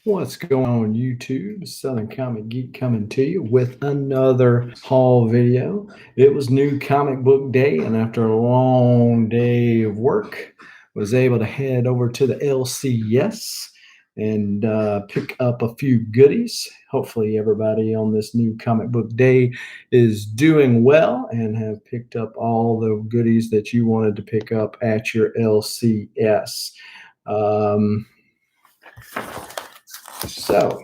What's going on YouTube? Southern Comic Geek coming to you with another haul video. It was new comic book day, and after a long day of work, was able to head over to the LCS and pick up a few goodies. Hopefully everybody on this new comic book day is doing well and have picked up all the goodies that you wanted to pick up at your LCS. So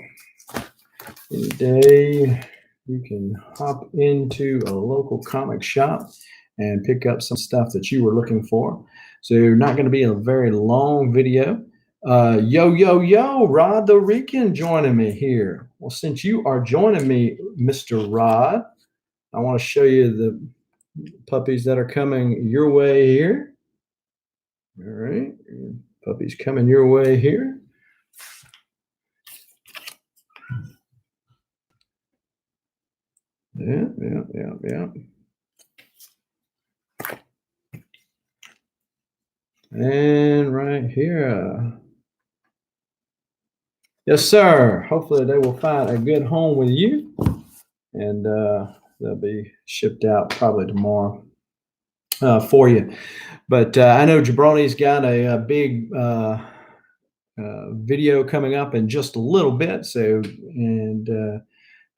today you can hop into a local comic shop and pick up some stuff that you were looking for. So not going to be a very long video. Yo, Rod the Rican joining me here. Well, since you are joining me, Mr. Rod, I want to show you the puppies that are coming your way here. All right, puppies coming your way here. Yeah. And right here. Yes, sir. Hopefully they will find a good home with you. And they'll be shipped out probably tomorrow for you. But I know Jabroni's got a big video coming up in just a little bit. So, and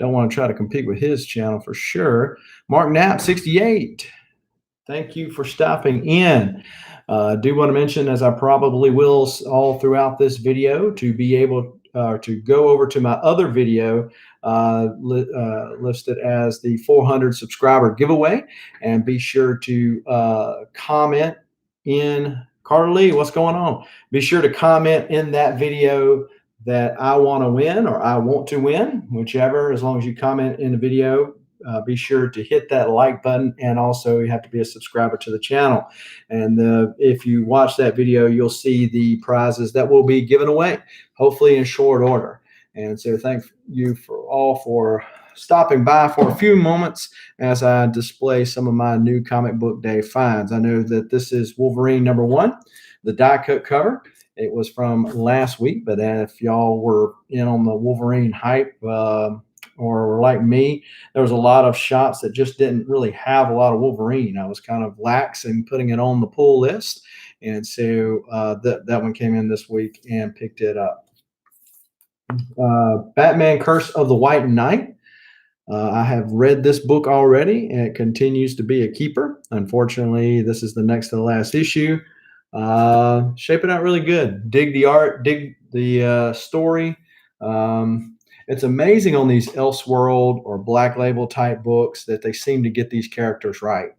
don't want to try to compete with his channel for sure. Mark Knapp, 68. Thank you for stopping in. Do want to mention, as I probably will all throughout this video, to be able to go over to my other video listed as the 400 subscriber giveaway, and be sure to comment in. Carter Lee, what's going on? Be sure to comment in that video that I want to win or I want to win, whichever. As long as you comment in the video, be sure to hit that like button, and also you have to be a subscriber to the channel. And if you watch that video, you'll see the prizes that will be given away, hopefully in short order. And so thank you for stopping by for a few moments as I display some of my new comic book day finds. I know that this is Wolverine #1, the die cut cover. It was from last week, but if y'all were in on the Wolverine hype, or were like me, there was a lot of shops that just didn't really have a lot of Wolverine. I was kind of lax in putting it on the pull list. And so that one came in this week and picked it up. Batman Curse of the White Knight. I have read this book already, and it continues to be a keeper. Unfortunately, this is the next to the last issue. Shaping out really good. Dig the art, dig the story. It's amazing on these Elseworld or Black Label type books that they seem to get these characters right.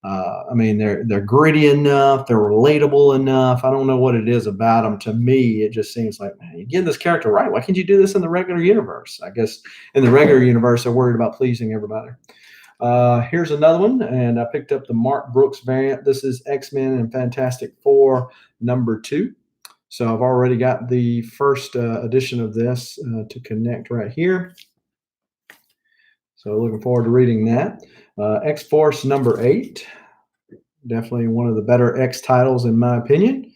I mean, they're gritty enough, they're relatable enough. I don't know what it is about them. To me, it just seems like, man, you get this character right. Why can't you do this in the regular universe? I guess in the regular universe, they're worried about pleasing everybody. Here's another one, and I picked up the Mark Brooks variant. This is X-Men and Fantastic Four #2. So I've already got the first edition of this to connect right here. So looking forward to reading that. X-Force #8, definitely one of the better X titles in my opinion.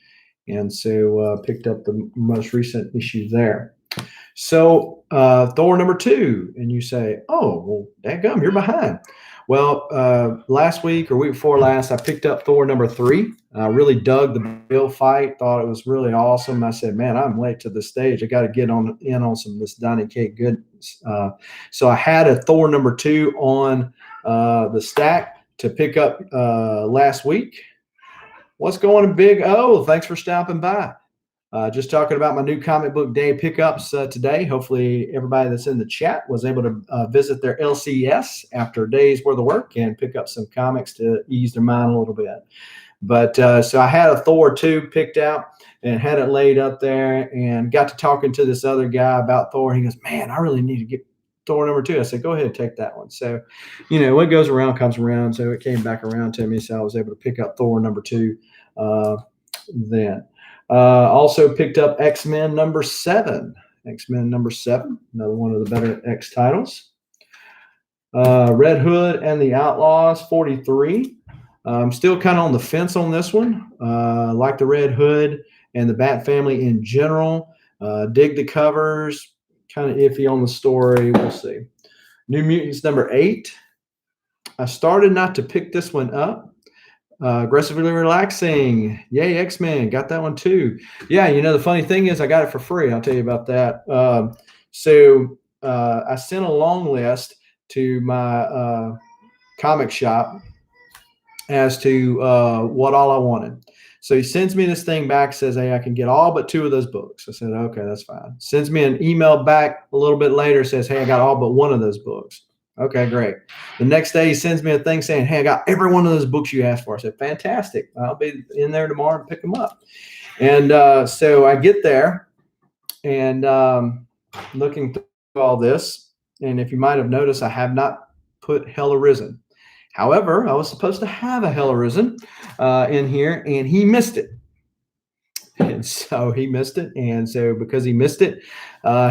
And so picked up the most recent issue there. So Thor #2, and you say, oh, well, dadgum, you're behind. Well, last week or week before last, I picked up Thor #3. I really dug the Bill fight, thought it was really awesome. I said, man, I'm late to the stage. I got to get in on some of this Donny Cates goodness. So I had a Thor #2 on the stack to pick up last week. What's going on, Big O? Thanks for stopping by. Just talking about my new comic book day pickups today. Hopefully everybody that's in the chat was able to visit their LCS after a day's worth of work and pick up some comics to ease their mind a little bit. But so I had a Thor 2 picked out and had it laid up there, and got to talking to this other guy about Thor. He goes, man, I really need to get Thor #2. I said, go ahead and take that one. So, you know, what goes around comes around. So it came back around to me. So I was able to pick up Thor #2 then. Also picked up X-Men #7. X-Men #7, another one of the better X titles. Red Hood and the Outlaws #43. I'm still kind of on the fence on this one. I like the Red Hood and the Bat family in general, Dig the covers, kind of iffy on the story. We'll see. New Mutants number 8. I started not to pick this one up. Aggressively Relaxing. Yay, X-Men. Got that one too. Yeah, the funny thing is I got it for free. I'll tell you about that. I sent a long list to my comic shop as to what all I wanted. So he sends me this thing back, says, hey, I can get all but 2 of those books. I said, okay, that's fine. Sends me an email back a little bit later, says, hey, I got all but 1 of those books. Okay, great. The next day he sends me a thing saying, hey, I got every one of those books you asked for. I said, fantastic. I'll be in there tomorrow and pick them up. And so I get there and looking through all this. And if you might have noticed, I have not put Hell Arisen. However, I was supposed to have a Hell Arisen in here, and he missed it. And so he missed it. And so because he missed it,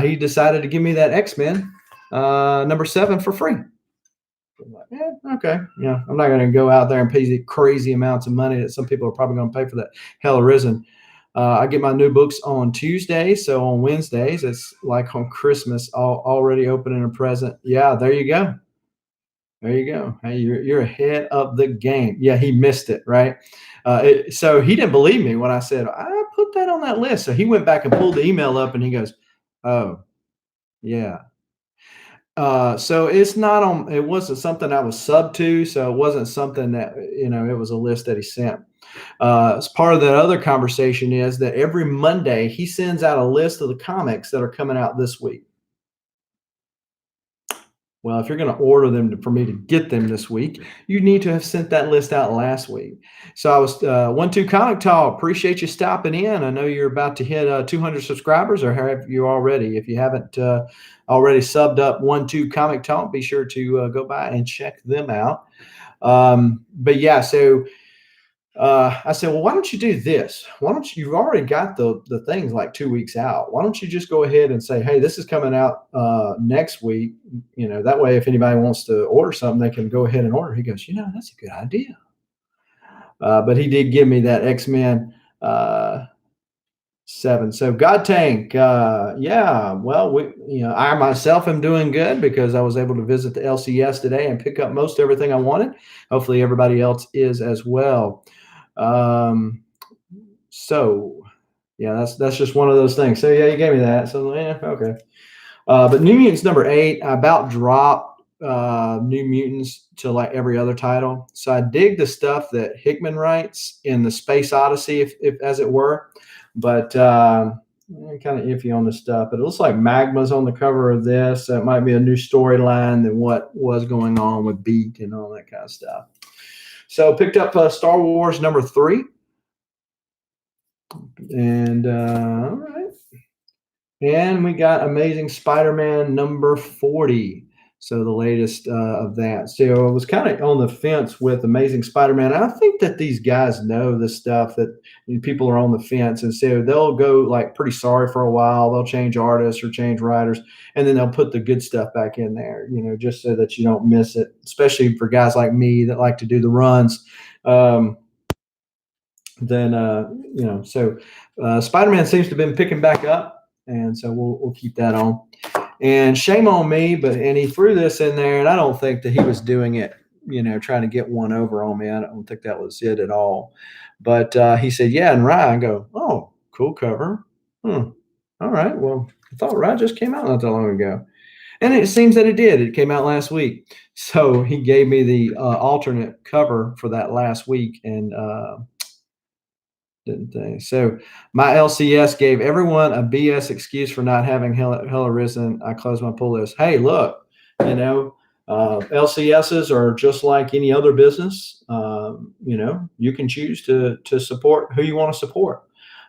he decided to give me that X-Men number 7 for free. I'm like, yeah, okay. I'm not going to go out there and pay the crazy amounts of money that some people are probably going to pay for that Hell Arisen. I get my new books on Tuesday. So on Wednesdays, it's like on Christmas, already opening a present. Yeah, there you go. There you go. Hey, you're ahead of the game. Yeah, he missed it, right? So he didn't believe me when I said, I put that on that list. So he went back and pulled the email up and he goes, oh, yeah. So it's not on, it wasn't something I was sub to. So it wasn't something that, it was a list that he sent. As part of that other conversation is that every Monday he sends out a list of the comics that are coming out this week. Well, if you're going to order them for me to get them this week, you need to have sent that list out last week. So I was 1-2 Comic Talk. Appreciate you stopping in. I know you're about to hit 200 subscribers, or have you already? If you haven't already subbed up 1-2 Comic Talk, be sure to go by and check them out. But yeah, so I said, well, why don't you do this? Why don't you've already got the things like 2 weeks out. Why don't you just go ahead and say, hey, this is coming out next week. That way, if anybody wants to order something, they can go ahead and order. He goes, that's a good idea. But he did give me that X-Men 7. So God Tank, yeah, well, I myself am doing good because I was able to visit the LCS today and pick up most everything I wanted. Hopefully everybody else is as well. So yeah, that's just one of those things. So yeah, you gave me that. So yeah, okay. But New Mutants number 8, I about dropped New Mutants to like every other title. So I dig the stuff that Hickman writes in the Space Odyssey, if as it were, but kind of iffy on the stuff. But it looks like Magma's on the cover of this. So it might be a new storyline than what was going on with Beat and all that kind of stuff. So picked up Star Wars number 3. And all right. And we got Amazing Spider-Man number 40. So the latest of that. So I was kind of on the fence with Amazing Spider-Man. I think that these guys know the stuff that people are on the fence. And so they'll go like pretty sorry for a while. They'll change artists or change writers. And then they'll put the good stuff back in there, just so that you don't miss it, especially for guys like me that like to do the runs. So Spider-Man seems to have been picking back up. And so we'll keep that on. And shame on me, and he threw this in there, and I don't think that he was doing it, trying to get one over on me. I don't think that was it at all. But he said, yeah, and Rye. I go, oh, cool cover. All right, well, I thought Rye just came out not that long ago. And it seems that it did. It came out last week. So he gave me the alternate cover for that last week, and didn't they? So my LCS gave everyone a BS excuse for not having Hell Arisen. I closed my pull list. Hey, look, LCSs are just like any other business. You can choose to support who you want to support.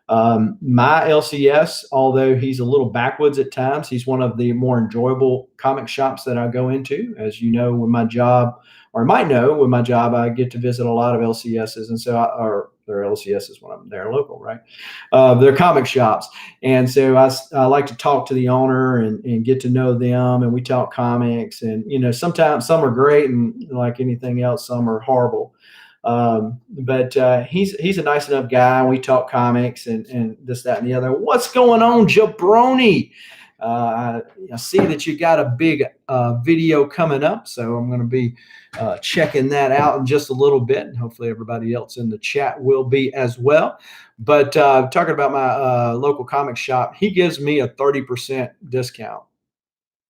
My LCS, although he's a little backwoods at times, he's one of the more enjoyable comic shops that I go into. As you know, with my job, or might know, with my job, I get to visit a lot of LCSs, and so they're LCSs when I'm there local, right? They're comic shops. And so I like to talk to the owner and get to know them, and we talk comics. And, sometimes some are great, and like anything else, some are horrible. But he's a nice enough guy. We talk comics and this, that, and the other. What's going on, Jabroni? I see that you got a big video coming up, so I'm going to be checking that out in just a little bit, and hopefully everybody else in the chat will be as well. But talking about my local comic shop, he gives me a 30% discount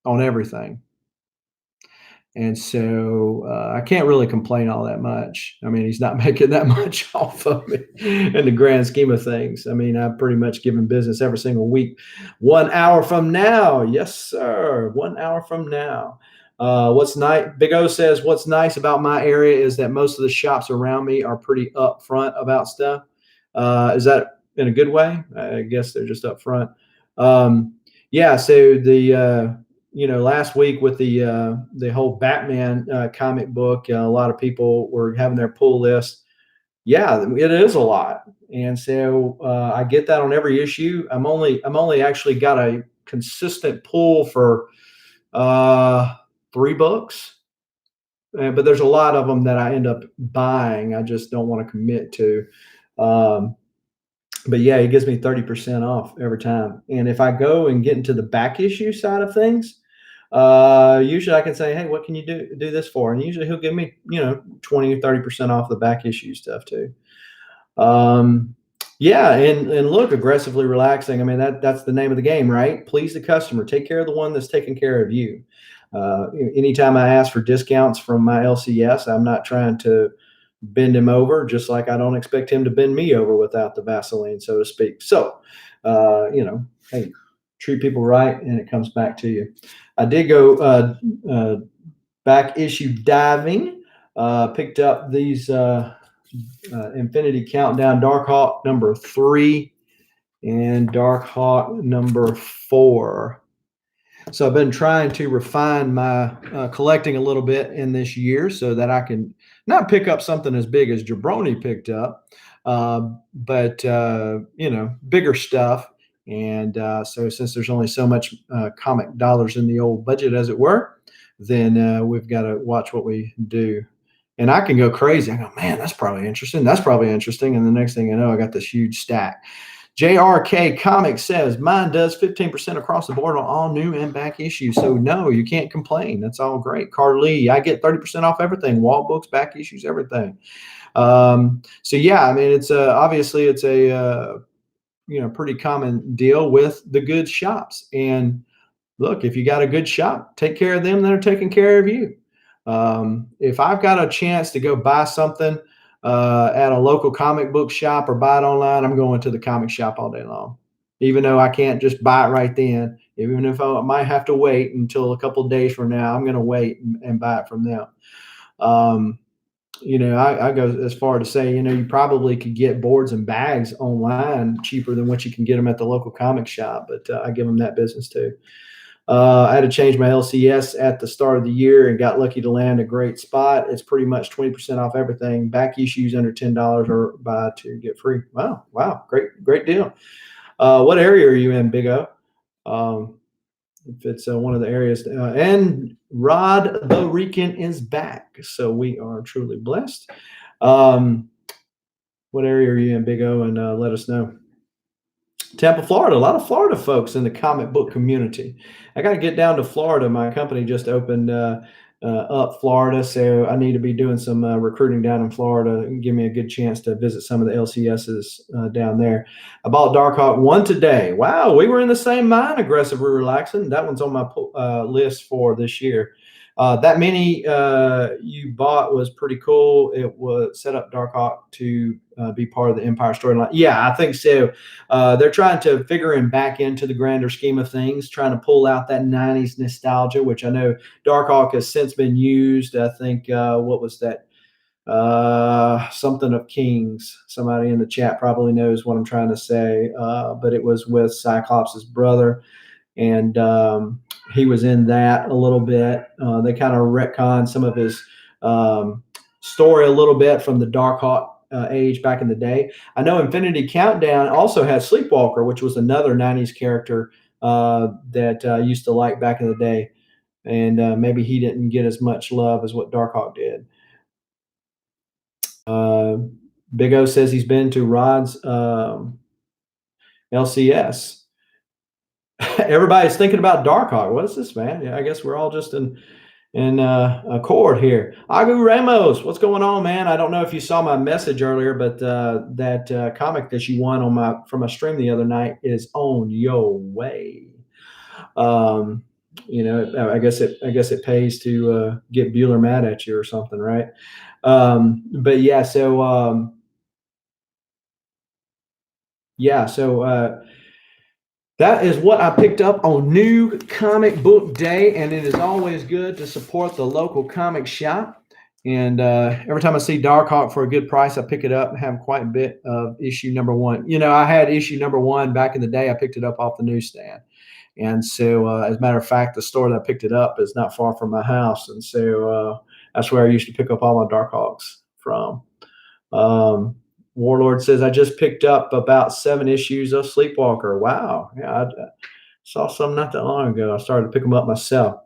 on everything. And so I can't really complain all that much. I mean, he's not making that much off of me in the grand scheme of things. I mean, I pretty much give him business every single week. 1 hour from now. Yes, sir. 1 hour from now. What's nice? Big O says, what's nice about my area is that most of the shops around me are pretty upfront about stuff. Is that in a good way? I guess they're just upfront. Yeah. So last week with the whole Batman comic book, a lot of people were having their pull list. Yeah, it is a lot, and so I get that on every issue. I'm only actually got a consistent pull for 3 books, but there's a lot of them that I end up buying. I just don't want to commit to. But yeah, he gives me 30% off every time. And if I go and get into the back issue side of things, usually I can say, hey, what can you do this for? And usually he'll give me, 20 or 30% off the back issue stuff too. Yeah. And look, aggressively relaxing. I mean, that's the name of the game, right? Please the customer, take care of the one that's taking care of you. Anytime I ask for discounts from my LCS, I'm not trying to bend him over, just like I don't expect him to bend me over without the Vaseline, so to speak. So, hey, treat people right, and it comes back to you. I did go back issue diving, picked up these Infinity Countdown Darkhawk number 3 and Darkhawk number 4. So I've been trying to refine my collecting a little bit in this year so that I can not pick up something as big as Jabroni picked up, but bigger stuff. And so since there's only so much comic dollars in the old budget, as it were, then we've got to watch what we do. And I can go crazy. I go, man, that's probably interesting. That's probably interesting. And the next thing I know, I got this huge stack. JRK Comics says, mine does 15% across the board on all new and back issues. So, no, you can't complain. That's all great. Carly, I get 30% off everything, wall books, back issues, everything. So, yeah, I mean, it's obviously it's a, pretty common deal with the good shops. And look, if you got a good shop, take care of them that are taking care of you. If I've got a chance to go buy something at a local comic book shop or buy it online, I'm going to the comic shop all day long, even though I can't just buy it right then. Even if I might have to wait until a couple of days from now, I'm going to wait and buy it from them. I go as far to say, you probably could get boards and bags online cheaper than what you can get them at the local comic shop, but I give them that business too. I had to change my LCS at the start of the year and got lucky to land a great spot. It's pretty much 20% off everything. Back issues under $10 or buy 2 get free. Wow. Great deal. What area are you in, Big O? If it's one of the areas. And Rod the Rican is back. So we are truly blessed. What area are you in, Big O? And let us know. Tampa, Florida. A lot of Florida folks in the comic book community. I got to get down to Florida. My company just opened up Florida, so I need to be doing some recruiting down in Florida and give me a good chance to visit some of the LCSs down there. I bought Darkhawk 1 today. Wow, we were in the same mind, aggressively relaxing. That one's on my list for this year. That mini you bought was pretty cool. It was set up Darkhawk to be part of the Empire storyline. Yeah, I think so. They're trying to figure him back into the grander scheme of things, trying to pull out that 90s nostalgia, which I know Darkhawk has since been used. I think, what was that? Something of Kings. Somebody in the chat probably knows what I'm trying to say, but it was with Cyclops' brother. And he was in that a little bit. They kind of retconned some of his story a little bit from the Darkhawk age back in the day. I know Infinity Countdown also had Sleepwalker, which was another 90s character that I used to like back in the day. And maybe he didn't get as much love as what Darkhawk did. Big O says he's been to Rod's LCS. Everybody's thinking about Darkhawk. What is this, man? Yeah, I guess we're all just in accord here. Agu Ramos, what's going on, man? I don't know if you saw my message earlier, but that comic that you won from a stream the other night is on your way. I guess it pays to get Bueller mad at you or something, right? But yeah, so yeah, so that is what I picked up on New Comic Book Day, and it is always good to support the local comic shop. And every time I see Darkhawk for a good price, I pick it up and have quite a bit of issue number one. I had issue number one back in the day. I picked it up off the newsstand. And so, as a matter of fact, the store that I picked it up is not far from my house. And so that's where I used to pick up all my Darkhawks from. Warlord says, I just picked up about 7 issues of Sleepwalker. Wow. Yeah, I saw some not that long ago. I started to pick them up myself.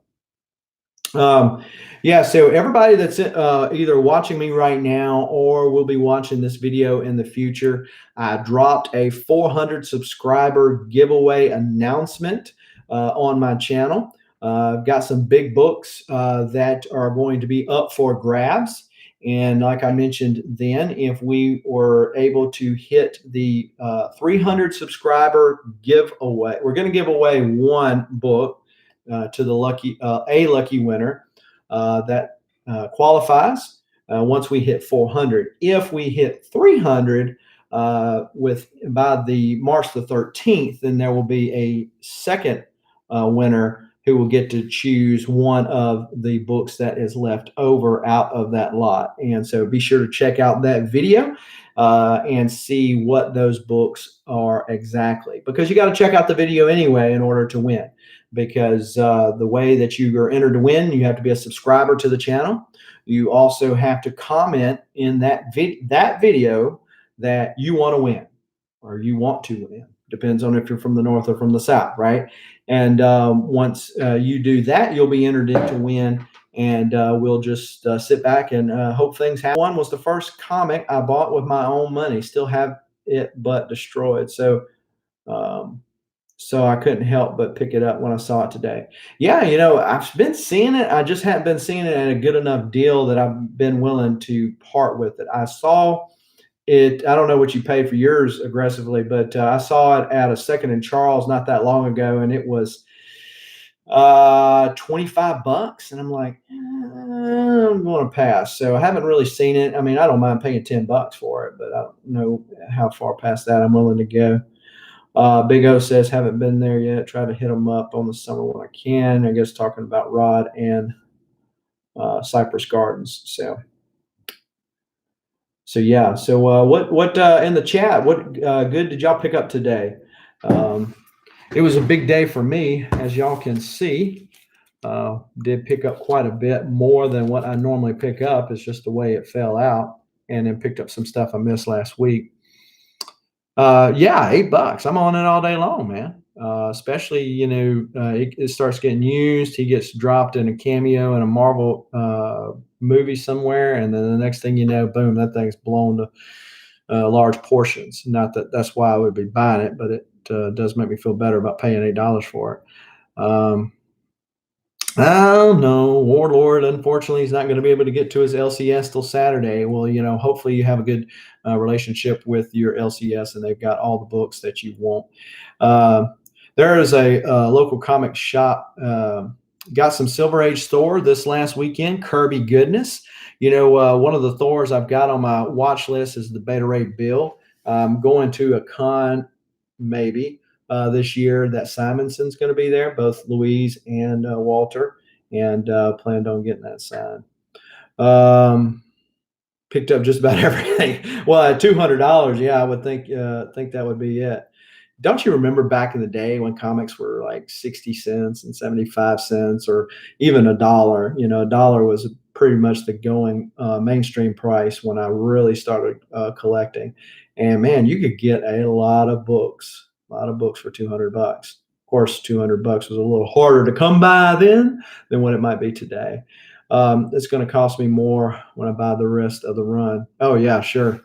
Yeah, so everybody that's either watching me right now or will be watching this video in the future, I dropped a 400 subscriber giveaway announcement on my channel. I've got some big books that are going to be up for grabs. And like I mentioned then, if we were able to hit the 300 subscriber giveaway, we're going to give away one book to the lucky winner that qualifies once we hit 400. If we hit 300 by the March the 13th, then there will be a second winner who will get to choose one of the books that is left over out of that lot. And so be sure to check out that video and see what those books are exactly, because you got to check out the video anyway in order to win. Because the way that you are entered to win, you have to be a subscriber to the channel. You also have to comment in that video that you want to win or you want to win. Depends on if you're from the north or from the south, right? And once you do that, you'll be entered in to win. And we'll just sit back and hope things happen. One was the first comic I bought with my own money. Still have it, but destroyed. So I couldn't help but pick it up when I saw it today. Yeah, I've been seeing it. I just haven't been seeing it at a good enough deal that I've been willing to part with it. I saw it. I don't know what you paid for yours aggressively, but I saw it at a Second and Charles not that long ago, and it was $25, and I'm like, I'm going to pass. So I haven't really seen it. I mean, I don't mind paying $10 for it, but I don't know how far past that I'm willing to go. Big O says, haven't been there yet. Try to hit them up on the summer when I can. I guess talking about Rod and Cypress Gardens. So yeah. So what in the chat? What good did y'all pick up today? It was a big day for me, as y'all can see. Did pick up quite a bit more than what I normally pick up. It's just the way it fell out, and then picked up some stuff I missed last week. Yeah, $8. I'm on it all day long, man. Especially, it starts getting used. He gets dropped in a cameo in a Marvel movie somewhere, and then the next thing you know, boom, that thing's blown to large portions. Not that that's why I would be buying it, but it does make me feel better about paying $8 for it. Oh no, Warlord. Unfortunately, he's not going to be able to get to his LCS till Saturday. Well, hopefully you have a good relationship with your LCS, and they've got all the books that you want. There is a local comic shop. Got some Silver Age Thor this last weekend. Kirby goodness. One of the Thors I've got on my watch list is the Beta Ray Bill. I'm going to a con maybe this year that Simonson's going to be there, both Louise and Walter, and planned on getting that signed. Picked up just about everything. Well, at $200, yeah, I would think that would be it. Don't you remember back in the day when comics were like 60 cents and 75 cents, or even $1? $1 was pretty much the going mainstream price when I really started collecting. And man, you could get a lot of books for $200. Of course, $200 was a little harder to come by then than what it might be today. It's going to cost me more when I buy the rest of the run. Oh yeah, sure.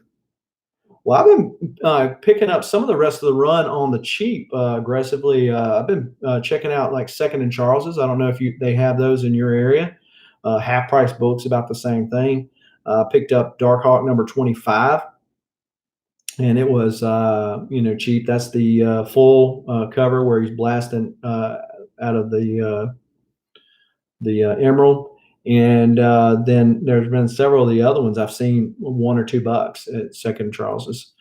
Well, I've been picking up some of the rest of the run on the cheap aggressively. I've been checking out like Second and Charles's. I don't know if they have those in your area. Half price books about the same thing. Picked up Darkhawk number 25, and it was cheap. That's the full cover where he's blasting out of the emerald. And then there's been several of the other ones I've seen $1 or $2 at Second Charles's.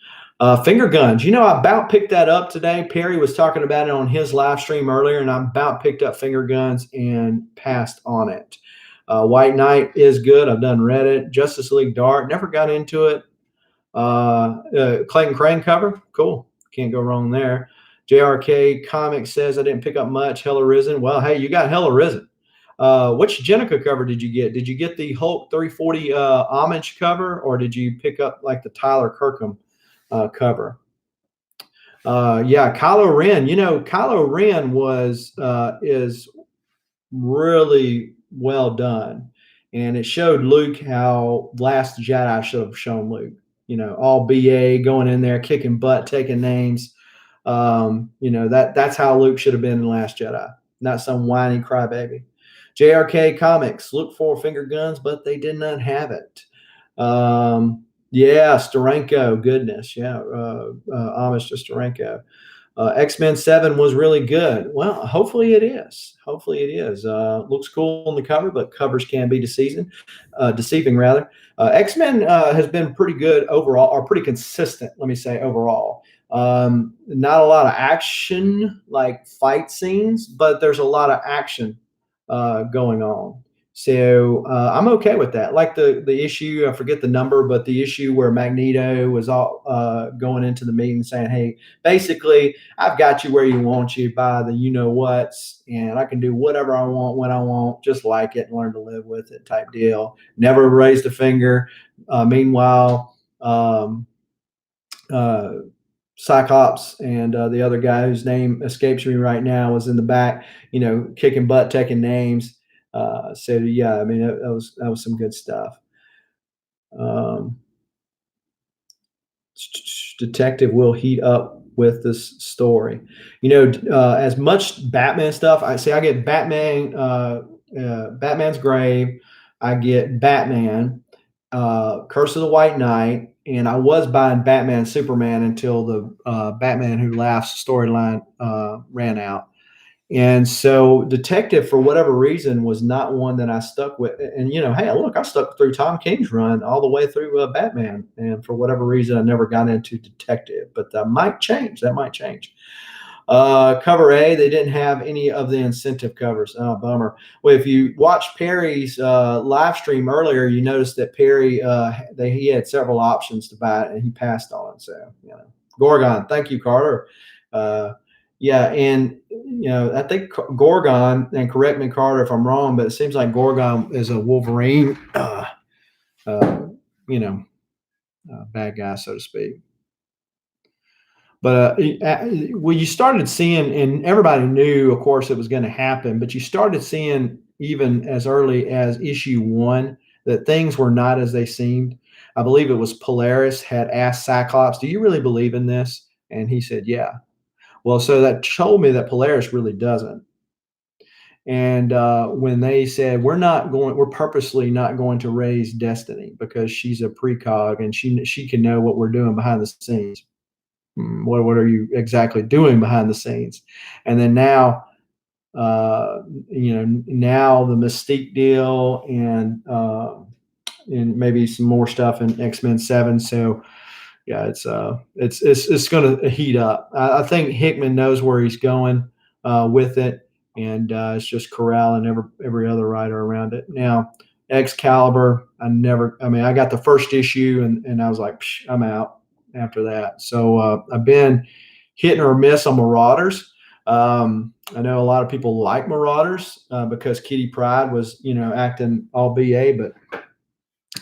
Finger guns, I about picked that up today. Perry was talking about it on his live stream earlier, and I about picked up finger guns and passed on it. White Knight is good. I've done read it. Justice League Dark, never got into it. Clayton Crane cover, cool. Can't go wrong there. JRK Comics says I didn't pick up much. Hella Risen. Well, hey, you got Hella Risen. Which Jenica cover did you get? Did you get the Hulk 340 homage cover, or did you pick up like the Tyler Kirkham cover? Yeah, Kylo Ren. Kylo Ren is really well done, and it showed Luke how Last Jedi should have shown Luke. All BA going in there, kicking butt, taking names. That's how Luke should have been in Last Jedi, not some whiny crybaby. JRK Comics, look for finger guns, but they did not have it. Yeah, Steranko, goodness. Yeah, homage to Steranko. X-Men 7 was really good. Well, hopefully it is. Hopefully it is. Looks cool on the cover, but covers can be deceiving. X-Men has been pretty good overall, or pretty consistent, let me say, overall. Not a lot of action, like fight scenes, but there's a lot of action going on. So I'm okay with that. Like the issue, I forget the number, but the issue where Magneto was all going into the meeting saying, hey, basically, I've got you where you want you by the you-know-whats, and I can do whatever I want when I want, just like it and learn to live with it type deal. Never raised a finger. Meanwhile, Cyclops and the other guy whose name escapes me right now was in the back, kicking butt, taking names. So yeah, I mean, that was some good stuff. Detective will heat up with this story. As much Batman stuff, I get Batman, Batman's Grave. I get Batman, Curse of the White Knight, and I was buying Batman Superman until the Batman Who Laughs storyline ran out. And so Detective, for whatever reason, was not one that I stuck with. And, hey, look, I stuck through Tom King's run all the way through Batman. And for whatever reason, I never got into Detective. But that might change. Cover A, they didn't have any of the incentive covers. Oh, bummer. Well, if you watched Perry's live stream earlier, you noticed that Perry, he had several options to buy it, and he passed on it. So, Gorgon, thank you, Carter. Yeah, and I think Gorgon, and correct me, Carter, if I'm wrong, but it seems like Gorgon is a Wolverine, bad guy, so to speak. But you started seeing, and everybody knew, of course, it was going to happen, but you started seeing even as early as issue 1 that things were not as they seemed. I believe it was Polaris had asked Cyclops, "Do you really believe in this?" And he said, "Yeah." Well, so that told me that Polaris really doesn't. And when they said, we're purposely not going to raise Destiny because she's a precog and she can know what we're doing behind the scenes. What are you exactly doing behind the scenes? And then now, now the Mystique deal and maybe some more stuff in X-Men 7. So yeah, it's going to heat up. I think Hickman knows where he's going with it, and it's just corralling every other writer around it. Now, Excalibur, I got the first issue, and I was like, I'm out after that. So I've been hit or miss on Marauders. I know a lot of people like Marauders because Kitty Pryde was, acting all BA, but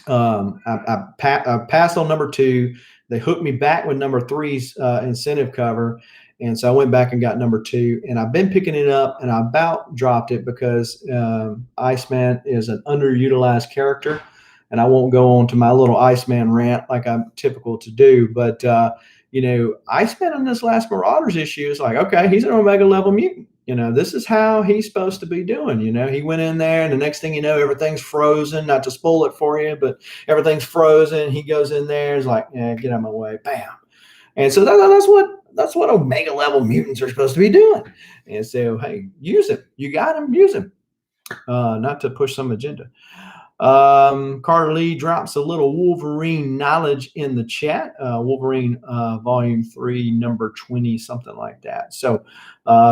I passed on number 2. They hooked me back with number 3's incentive cover, And so I went back and got number 2, and I've been picking it up, and I about dropped it because Iceman is an underutilized character, and I won't go on to my little Iceman rant like I'm typical to do, but Iceman in this last Marauders issue is like, okay, he's an Omega level mutant. This is how he's supposed to be doing. He went in there, and the next thing you know, everything's frozen. Not to spoil it for you, but everything's frozen. He goes in there, is like, yeah, get out of my way, bam. And so that's what Omega level mutants are supposed to be doing. And so, hey, use him. You got him, use him. Not to push some agenda. Carter Lee drops a little Wolverine knowledge in the chat. Wolverine volume 3, number 20, something like that. So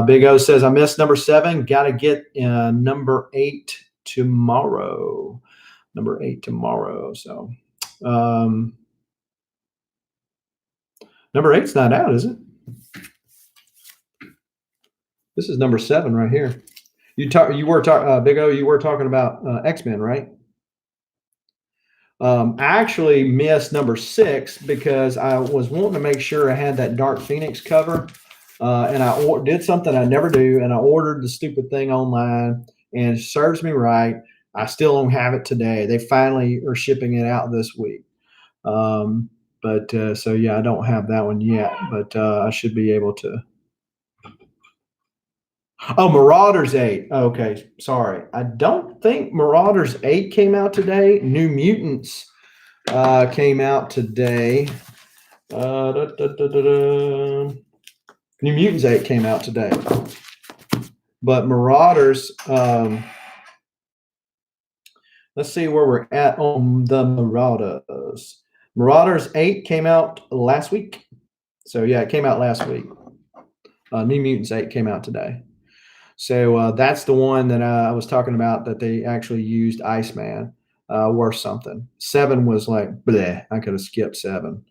Big O says, I missed number 7. Got to get number 8 tomorrow. Number 8 tomorrow. So number 8's not out, is it? This is number 7 right here. Big O, you were talking about X-Men, right? I actually missed number 6 because I was wanting to make sure I had that Dark Phoenix cover, and I did something I never do, and I ordered the stupid thing online, and it serves me right. I still don't have it today. They finally are shipping it out this week. So yeah, I don't have that one yet, but I should be able to. Oh, Marauders 8. Okay, sorry. I don't think Marauders 8 came out today. New Mutants came out today. New Mutants 8 came out today. But Marauders, let's see where we're at on the Marauders. Marauders 8 came out last week. So, yeah, it came out last week. New Mutants 8 came out today. So that's the one that I was talking about that they actually used Iceman or something. 7 was like, bleh, I could have skipped 7,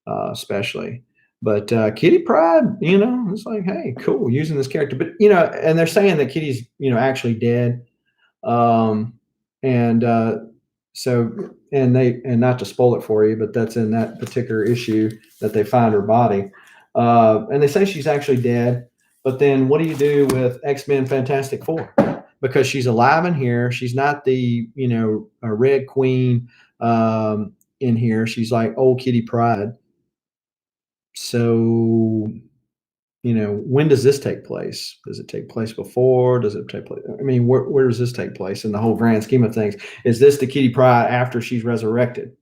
especially. But Kitty Pryde, it's like, hey, cool, using this character. But, and they're saying that Kitty's, actually dead. And not to spoil it for you, but that's in that particular issue that they find her body. And they say she's actually dead. But then what do you do with X-Men Fantastic Four? Because she's alive in here. She's not the, a Red Queen in here. She's like old Kitty Pryde. So, when does this take place? Does it take place before? Does it take place? I mean, where does this take place in the whole grand scheme of things? Is this the Kitty Pryde after she's resurrected?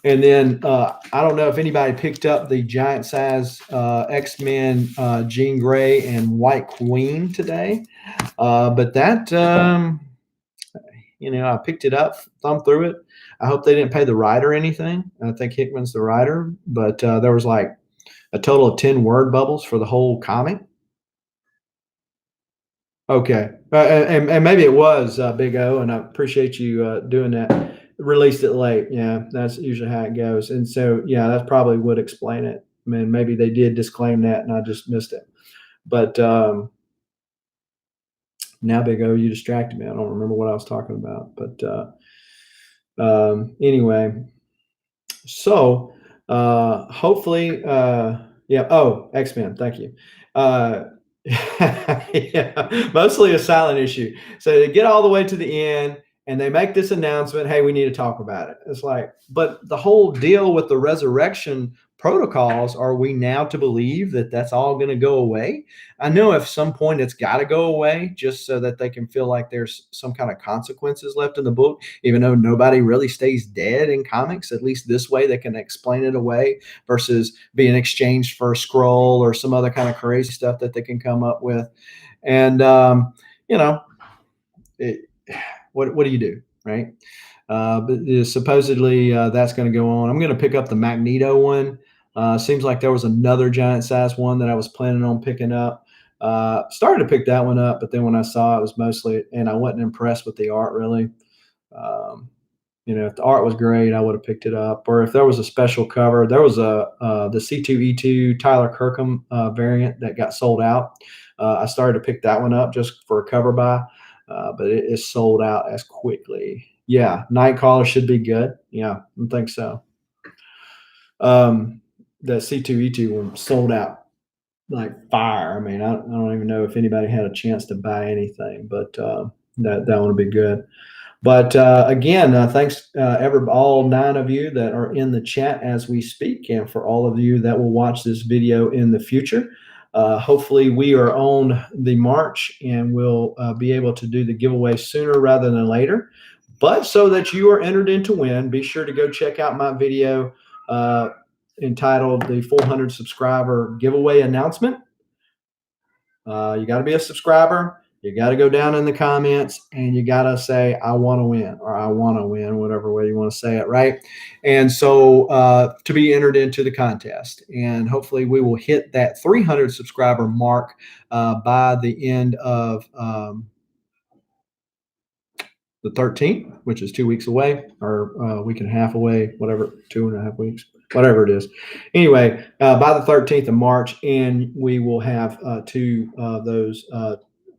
And then I don't know if anybody picked up the giant size X-Men Jean Grey and White Queen today. But that, I picked it up, thumbed through it. I hope they didn't pay the writer anything. I think Hickman's the writer. But there was like a total of 10 word bubbles for the whole comic. Okay. And maybe it was Big O, and I appreciate you doing that. Released it late. Yeah, that's usually how it goes. And so, yeah, that probably would explain it. I mean, maybe they did disclaim that and I just missed it. But now, Big O, you distracted me. I don't remember what I was talking about. But anyway, so hopefully, yeah. Oh, X-Men. Thank you. Yeah, mostly a silent issue. So they get all the way to the end and they make this announcement, hey, we need to talk about it. It's like, but the whole deal with the resurrection protocols, are we now to believe that that's all going to go away? I know at some point it's got to go away just so that they can feel like there's some kind of consequences left in the book, even though nobody really stays dead in comics. At least this way they can explain it away versus being exchanged for a scroll or some other kind of crazy stuff that they can come up with. And, what do you do, right? But supposedly that's going to go on. I'm going to pick up the Magneto one. Seems like there was another giant size one that I was planning on picking up. Started to pick that one up, but then when I saw it was mostly, and I wasn't impressed with the art really. If the art was great, I would have picked it up. Or if there was a special cover, there was the C2E2 Tyler Kirkham variant that got sold out. I started to pick that one up just for a cover buy, but it is sold out as quickly. Yeah, Nightcrawler should be good. Yeah, I think so. The C2E2 one sold out like fire. I mean, I don't even know if anybody had a chance to buy anything, but that one would be good. But again, thanks all 9 of you that are in the chat as we speak, and for all of you that will watch this video in the future. Hopefully, we are on the march and we'll be able to do the giveaway sooner rather than later. But so that you are entered in to win, be sure to go check out my video entitled the 400 subscriber giveaway announcement. You got to be a subscriber. You got to go down in the comments and you got to say, I want to win, or I want to win, whatever way you want to say it, right? And so to be entered into the contest. And hopefully we will hit that 300 subscriber mark by the end of the 13th, which is 2 weeks away, or a week and a half away, whatever, 2.5 weeks, whatever it is. Anyway, by the 13th of March, and we will have 2 of those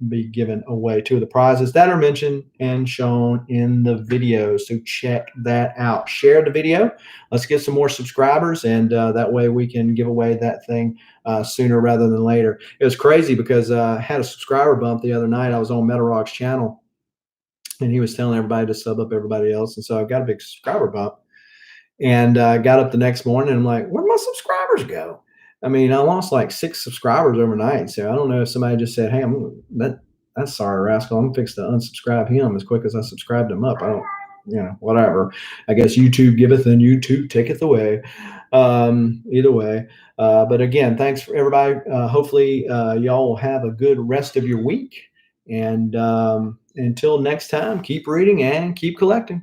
be given away, 2 of the prizes that are mentioned and shown in the video. So check that out. Share the video. Let's get some more subscribers, and that way we can give away that thing sooner rather than later. It was crazy because I had a subscriber bump the other night. I was on Metal Rock's channel, and he was telling everybody to sub up everybody else. And so I got a big subscriber bump, and I got up the next morning and I'm like, where'd my subscribers go? I mean, I lost like 6 subscribers overnight. So I don't know if somebody just said, hey, that's sorry, rascal. I'm fixed to unsubscribe him as quick as I subscribed him up. I don't, whatever. I guess YouTube giveth and YouTube taketh away. Either way. But again, thanks for everybody. Hopefully y'all will have a good rest of your week. And until next time, keep reading and keep collecting.